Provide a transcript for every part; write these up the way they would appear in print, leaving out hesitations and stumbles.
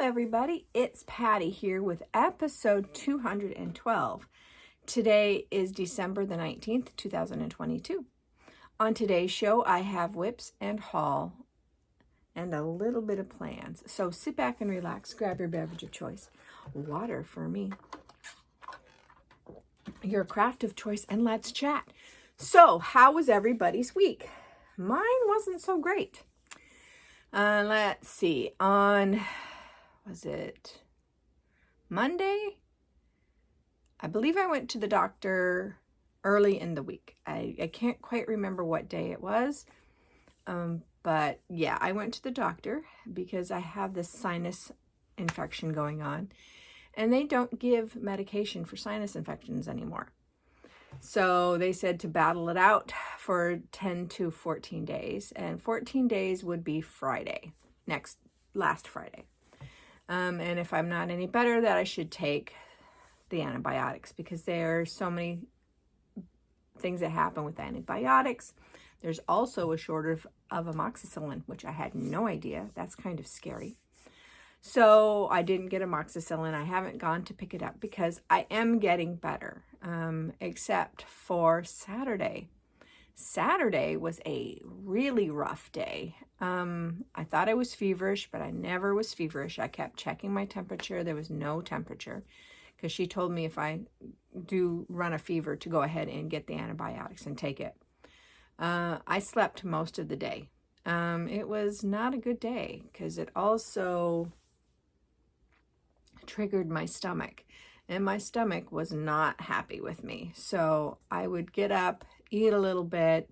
everybody, it's Patty here with episode 212. Today is December the 19th, 2022. On today's show, I have whips and haul and a little bit of plans. So sit back and relax, grab your beverage of choice. Water for me, your craft of choice, and let's chat. So how was everybody's week? Mine wasn't so great. Let's see, was it Monday? I believe I went to the doctor early in the week. I can't quite remember what day it was. But yeah, I went to the doctor because I have this sinus infection going on. And they don't give medication for sinus infections anymore. So they said to battle it out for 10 to 14 days. And 14 days would be Friday, last Friday. And if I'm not any better, that I should take the antibiotics, because there are so many things that happen with antibiotics. There's also a shortage of amoxicillin, which I had no idea. That's kind of scary. So I didn't get amoxicillin. I haven't gone to pick it up because I am getting better, except for Saturday. Saturday was a really rough day. I thought I was feverish, but I never was feverish. I kept checking my temperature. There was no temperature because she told me if I do run a fever to go ahead and get the antibiotics and take it. I slept most of the day. It was not a good day because it also triggered my stomach, and my stomach was not happy with me. So I would get up, eat a little bit,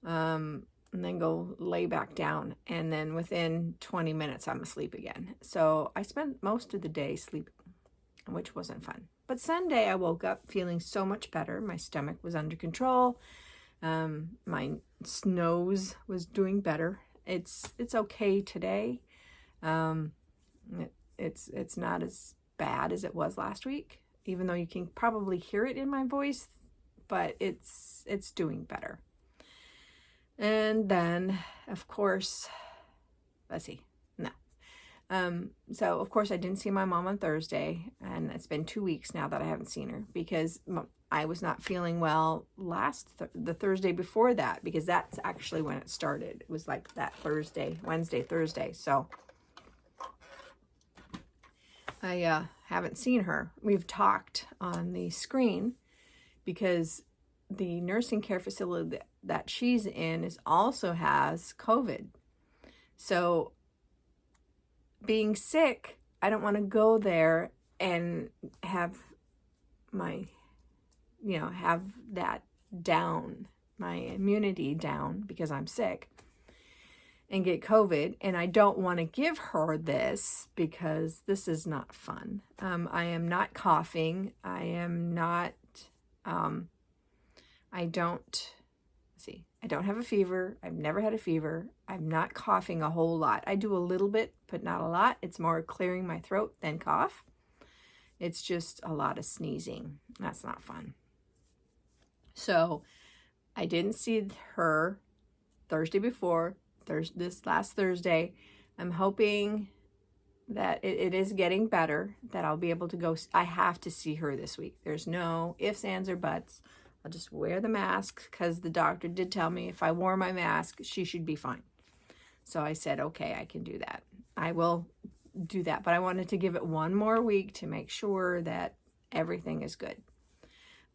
and then go lay back down, and then within 20 minutes I'm asleep again. So I spent most of the day sleeping, which wasn't fun. But Sunday I woke up feeling so much better. My stomach was under control. My nose was doing better. It's okay today. It's not as bad as it was last week, even though you can probably hear it in my voice, but it's doing better. And then, of course, so of course I didn't see my mom on Thursday, and it's been 2 weeks now that I haven't seen her because I was not feeling well the Thursday before that, because that's actually when it started. It was like that Wednesday, Thursday. So I haven't seen her. We've talked on the screen because the nursing care facility that she's in also has COVID. So being sick, I don't want to go there and have have that down, my immunity down because I'm sick, and get COVID. And I don't want to give her this because this is not fun. I am not coughing. I am not, I don't have a fever. I've never had a fever. I'm not coughing a whole lot. I do a little bit, but not a lot. It's more clearing my throat than cough. It's just a lot of sneezing. That's not fun. So I didn't see her Thursday before, this last Thursday. I'm hoping that it is getting better, that I'll be able to go. I have to see her this week. There's no ifs, ands, or buts. I'll just wear the mask because the doctor did tell me if I wore my mask, she should be fine. So I said, okay, I can do that. I will do that. But I wanted to give it one more week to make sure that everything is good.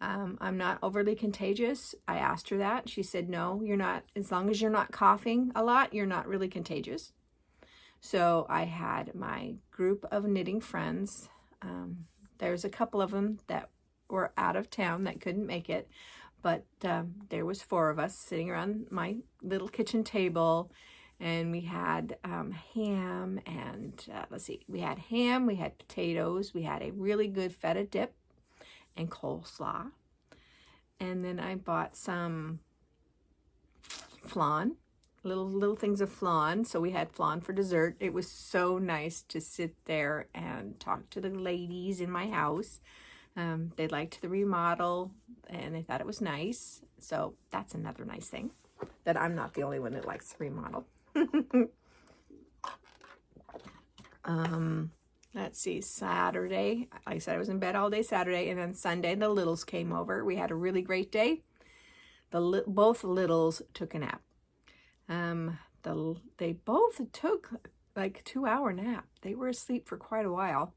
I'm not overly contagious. I asked her that. She said, no, you're not. As long as you're not coughing a lot, you're not really contagious. So I had my group of knitting friends. There's a couple of them that were out of town that couldn't make it, but there was 4 of us sitting around my little kitchen table, and we had ham and we had ham, we had potatoes, we had a really good feta dip and coleslaw, and then I bought some flan, little things of flan. So we had flan for dessert. It was so nice to sit there and talk to the ladies in my house. They liked the remodel and they thought it was nice. So that's another nice thing, that I'm not the only one that likes the remodel. Let's see, Saturday, like I said, I was in bed all day Saturday, and then Sunday, the littles came over. We had a really great day. Both littles took a nap. They both took like a 2-hour nap. They were asleep for quite a while.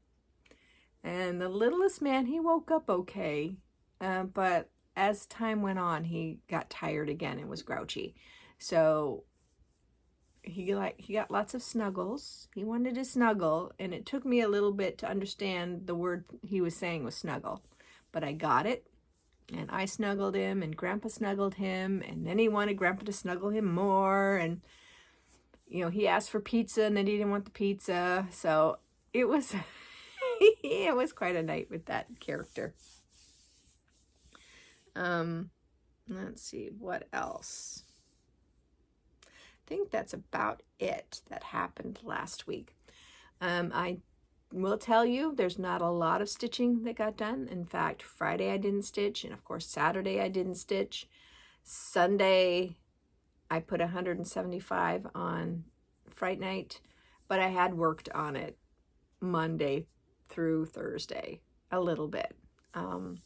And the littlest man, he woke up okay. But as time went on, he got tired again and was grouchy. So he got lots of snuggles. He wanted to snuggle, and it took me a little bit to understand the word he was saying was snuggle. But I got it, and I snuggled him, and Grandpa snuggled him, and then he wanted Grandpa to snuggle him more, and you know, he asked for pizza, and then he didn't want the pizza. So it was it was quite a night with that character. Let's see, what else? I think that's about it that happened last week. I will tell you, there's not a lot of stitching that got done. In fact, Friday I didn't stitch, and of course Saturday I didn't stitch. Sunday I put 175 on Fright Night, but I had worked on it Monday through Thursday a little bit. And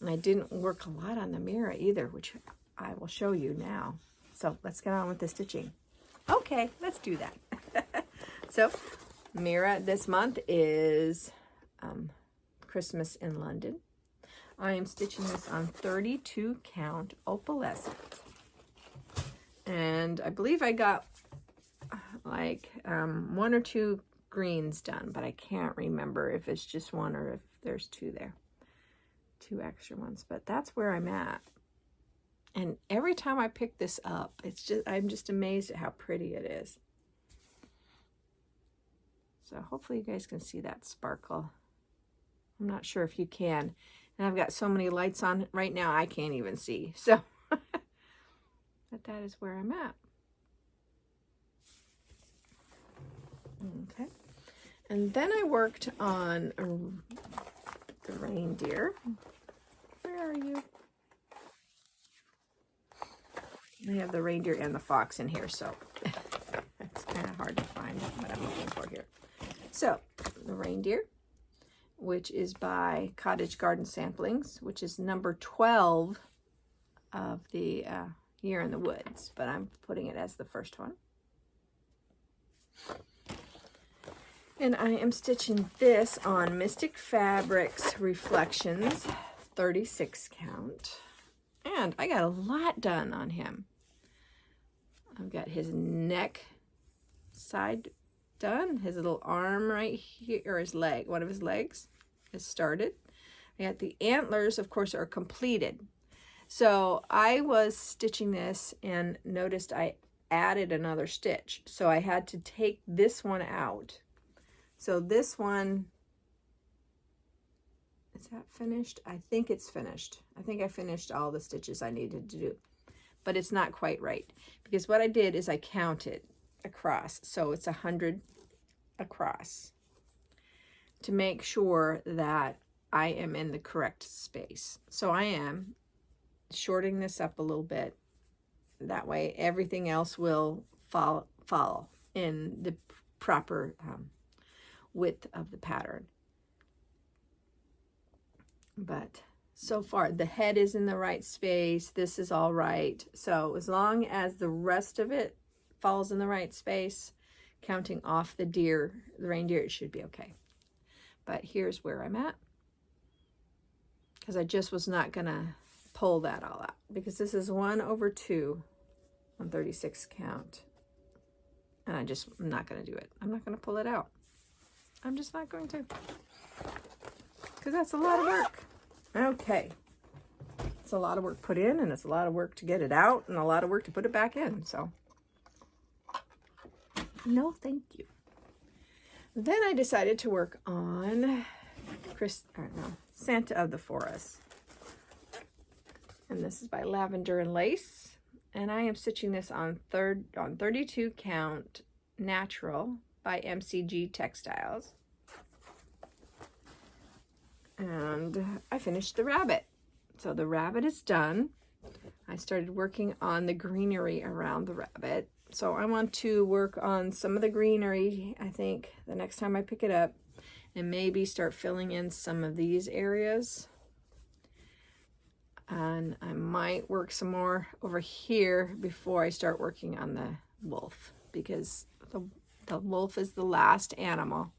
I didn't work a lot on the mirror either, which I will show you now. So let's get on with the stitching. Okay, let's do that. So Mira this month is Christmas in London. I am stitching this on 32 count opalescent. And I believe I got like 1 or 2 greens done, but I can't remember if it's just 1 or if there's 2 there. 2 extra ones, but that's where I'm at. And every time I pick this up, I'm just amazed at how pretty it is. So hopefully you guys can see that sparkle. I'm not sure if you can. And I've got so many lights on right now, I can't even see. So, but that is where I'm at. Okay. And then I worked on the reindeer. Where are you? I have the reindeer and the fox in here, so it's kind of hard to find what I'm looking for here. So, the reindeer, which is by Cottage Garden Samplings, which is number 12 of the Year in the Woods, but I'm putting it as the first one. And I am stitching this on Mystic Fabrics Reflections, 36 count. And I got a lot done on him. I've got his neck side done, his little arm right here, or his leg, one of his legs is started. I got the antlers, of course, are completed. So I was stitching this and noticed I added another stitch. So I had to take this one out. So this one, is that finished? I think it's finished. I think I finished all the stitches I needed to do, but it's not quite right, because what I did is I counted across. So it's 100 across to make sure that I am in the correct space. So I am shortening this up a little bit. That way everything else will fall in the proper width of the pattern. But so far the head is in the right space, this is all right. So as long as the rest of it falls in the right space, counting off the reindeer, it should be okay. But here's where I'm at, because I just was not gonna pull that all out, because this is 1/2 on 36 count, and I'm not gonna do it. I'm not gonna pull it out. I'm just not going to, because that's a lot of work. Okay, it's a lot of work put in, and it's a lot of work to get it out, and a lot of work to put it back in. So no thank you. Then I decided to work on Santa of the Forest, and this is by Lavender and Lace, and I am stitching this on 32 count natural by MCG Textiles. And I finished the rabbit. So the rabbit is done. I started working on the greenery around the rabbit, So I want to work on some of the greenery, I think, the next time I pick it up, and maybe start filling in some of these areas. And I might work some more over here before I start working on the wolf, because the wolf is the last animal.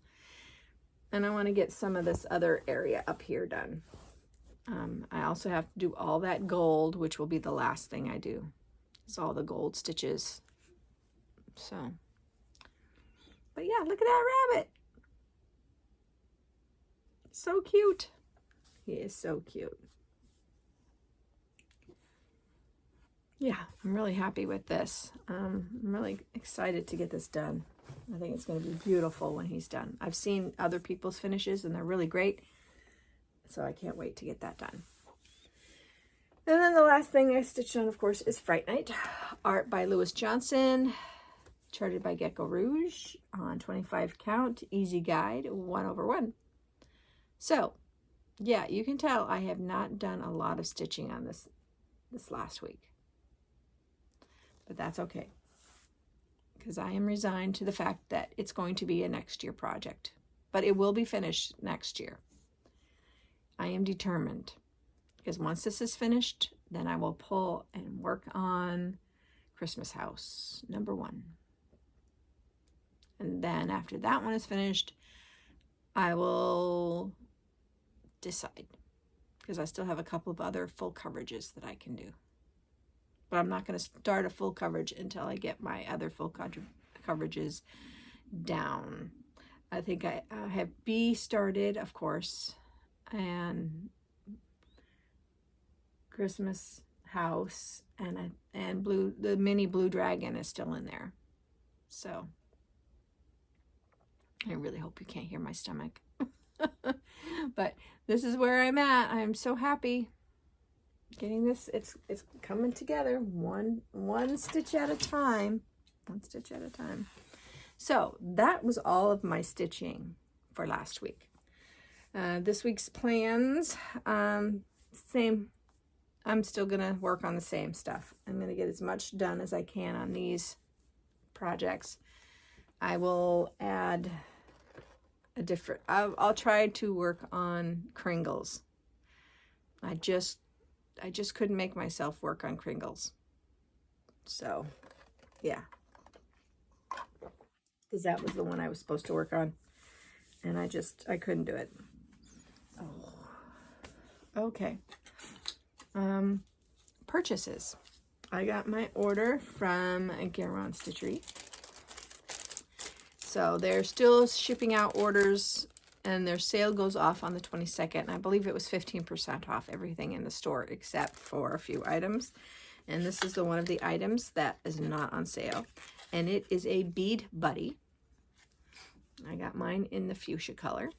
And I want to get some of this other area up here done. I also have to do all that gold, which will be the last thing I do. It's all the gold stitches. So, but yeah, look at that rabbit. So cute. He is so cute. Yeah, I'm really happy with this. I'm really excited to get this done. I think it's going to be beautiful when he's done. I've seen other people's finishes and they're really great. So I can't wait to get that done. And then the last thing I stitched on, of course, is Fright Night. Art by Lewis Johnson. Charted by Gecko Rouge on 25 count. Easy guide, 1/1. So, yeah, you can tell I have not done a lot of stitching on this last week. But that's okay, because I am resigned to the fact that it's going to be a next year project, but it will be finished next year. I am determined, because once this is finished, then I will pull and work on Christmas House #1. And then after that one is finished, I will decide, because I still have a couple of other full coverages that I can do. But I'm not going to start a full coverage until I get my other full coverages down. I think I have B started, of course, and Christmas House, and the mini blue dragon is still in there. So I really hope you can't hear my stomach. But this is where I'm at. I'm so happy. Getting this, it's coming together one stitch at a time. One stitch at a time. So that was all of my stitching for last week. This week's plans, same. I'm still gonna work on the same stuff. I'm gonna get as much done as I can on these projects. I will add a different, I'll try to work on Kringles. I just couldn't make myself work on Kringles. So, yeah. Because that was the one I was supposed to work on. And I couldn't do it. Oh. Okay. Purchases. I got my order from Guerin Stitchery. So they're still shipping out orders, and their sale goes off on the 22nd. I believe it was 15% off everything in the store except for a few items. And this is the one of the items that is not on sale. And it is a bead buddy. I got mine in the fuchsia color.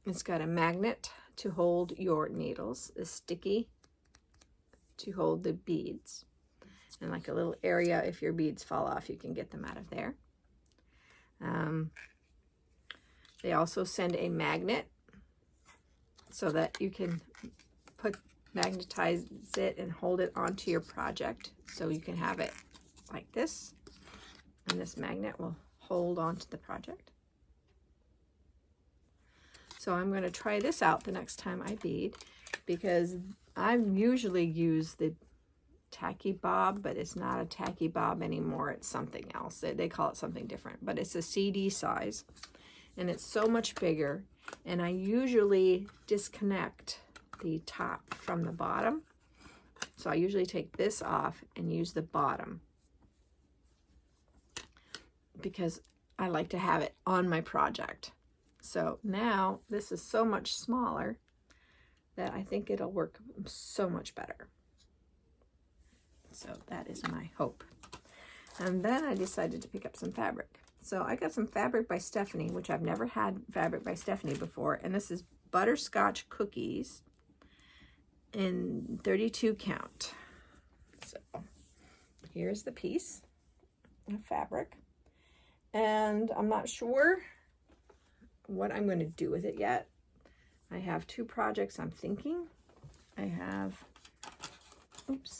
It's got a magnet to hold your needles, a sticky to hold the beads, and like a little area if your beads fall off, you can get them out of there. They also send a magnet so that you can magnetize it and hold it onto your project. So you can have it like this, and this magnet will hold onto the project. So I'm going to try this out the next time I bead, because I usually use the tacky bob, but it's not a tacky bob anymore. It's something else. They call it something different, but it's a CD size, and it's so much bigger. And I usually disconnect the top from the bottom. So I usually take this off and use the bottom, because I like to have it on my project. So now this is so much smaller that I think it'll work so much better. So that is my hope. And then I decided to pick up some fabric. So I got some fabric by Stephanie, which I've never had fabric by Stephanie before. And this is Butterscotch Cookies in 32 count. So here's the piece of fabric. And I'm not sure what I'm going to do with it yet. I have two projects I'm thinking. I have, oops,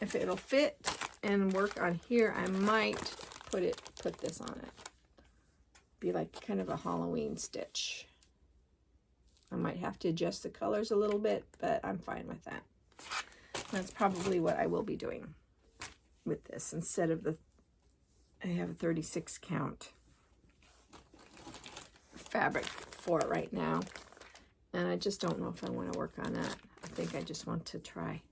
if it'll fit and work on here, I might put this on it. Be like kind of a Halloween stitch. I might have to adjust the colors a little bit, but I'm fine with that. That's probably what I will be doing with this instead of I have a 36 count fabric for it right now. And I just don't know if I want to work on that. I think I just want to try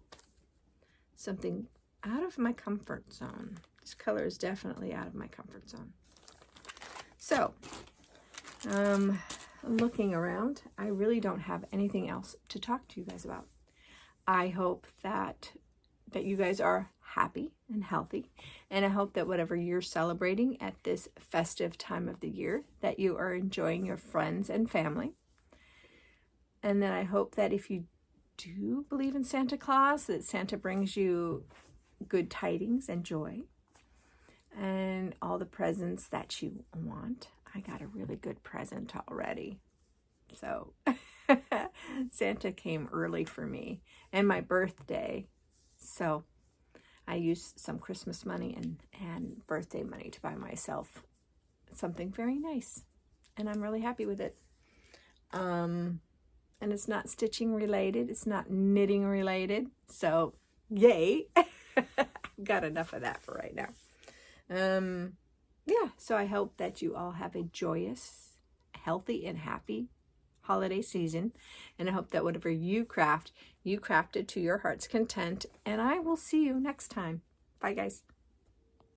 something out of my comfort zone. This color is definitely out of my comfort zone. So, looking around, I really don't have anything else to talk to you guys about. I hope that you guys are happy and healthy, and I hope that whatever you're celebrating at this festive time of the year, that you are enjoying your friends and family. And then I hope that if you do believe in Santa Claus, that Santa brings you good tidings and joy and all the presents that you want. I got a really good present already. So Santa came early for me and my birthday. So I used some Christmas money and birthday money to buy myself something very nice. And I'm really happy with it. And it's not stitching related. It's not knitting related. So yay. Got enough of that for right now. Yeah, so I hope that you all have a joyous, healthy, and happy holiday season. And I hope that whatever you craft, you crafted to your heart's content. And I will see you next time. Bye, guys.